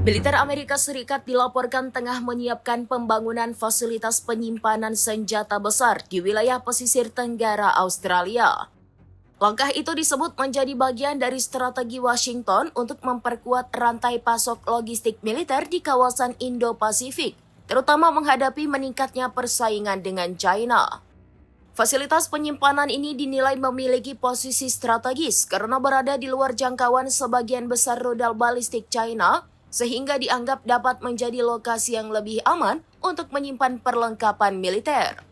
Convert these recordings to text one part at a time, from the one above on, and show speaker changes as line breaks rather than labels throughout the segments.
Militer Amerika Serikat dilaporkan tengah menyiapkan pembangunan fasilitas penyimpanan senjata besar di wilayah pesisir tenggara Australia. Langkah itu disebut menjadi bagian dari strategi Washington untuk memperkuat rantai pasok logistik militer di kawasan Indo-Pasifik, terutama menghadapi meningkatnya persaingan dengan China. Fasilitas penyimpanan ini dinilai memiliki posisi strategis karena berada di luar jangkauan sebagian besar rudal balistik China, sehingga dianggap dapat menjadi lokasi yang lebih aman untuk menyimpan perlengkapan militer.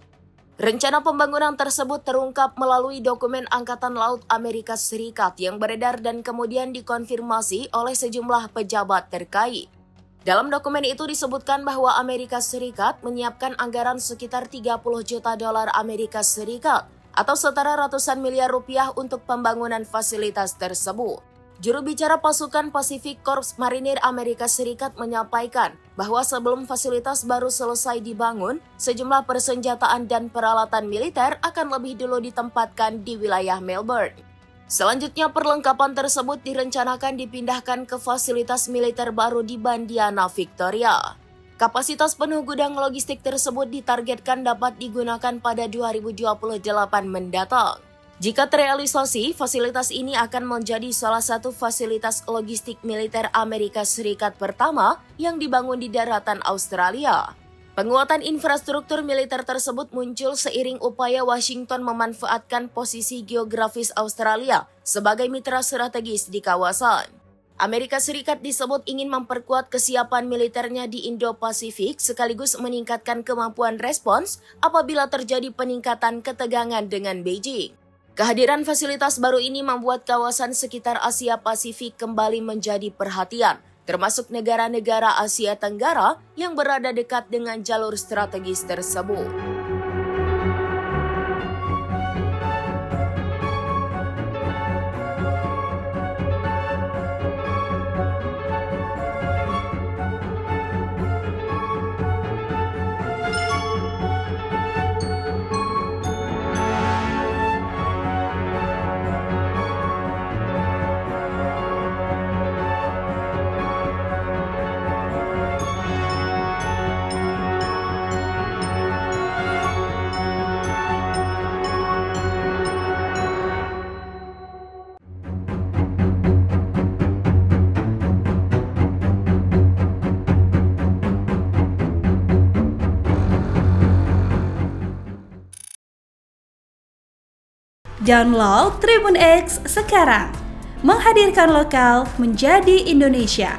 Rencana pembangunan tersebut terungkap melalui dokumen Angkatan Laut Amerika Serikat yang beredar dan kemudian dikonfirmasi oleh sejumlah pejabat terkait. Dalam dokumen itu disebutkan bahwa Amerika Serikat menyiapkan anggaran sekitar 30 juta dolar Amerika Serikat atau setara ratusan miliar rupiah untuk pembangunan fasilitas tersebut. Juru bicara pasukan Pacific Corps Marinir Amerika Serikat menyampaikan bahwa sebelum fasilitas baru selesai dibangun, sejumlah persenjataan dan peralatan militer akan lebih dulu ditempatkan di wilayah Melbourne. Selanjutnya, perlengkapan tersebut direncanakan dipindahkan ke fasilitas militer baru di Bandiana, Victoria. Kapasitas penuh gudang logistik tersebut ditargetkan dapat digunakan pada 2028 mendatang. Jika terrealisasi, fasilitas ini akan menjadi salah satu fasilitas logistik militer Amerika Serikat pertama yang dibangun di daratan Australia. Penguatan infrastruktur militer tersebut muncul seiring upaya Washington memanfaatkan posisi geografis Australia sebagai mitra strategis di kawasan. Amerika Serikat disebut ingin memperkuat kesiapan militernya di Indo-Pasifik sekaligus meningkatkan kemampuan respons apabila terjadi peningkatan ketegangan dengan Beijing. Kehadiran fasilitas baru ini membuat kawasan sekitar Asia Pasifik kembali menjadi perhatian, termasuk negara-negara Asia Tenggara yang berada dekat dengan jalur strategis tersebut.
Download Tribun X sekarang, menghadirkan lokal menjadi Indonesia.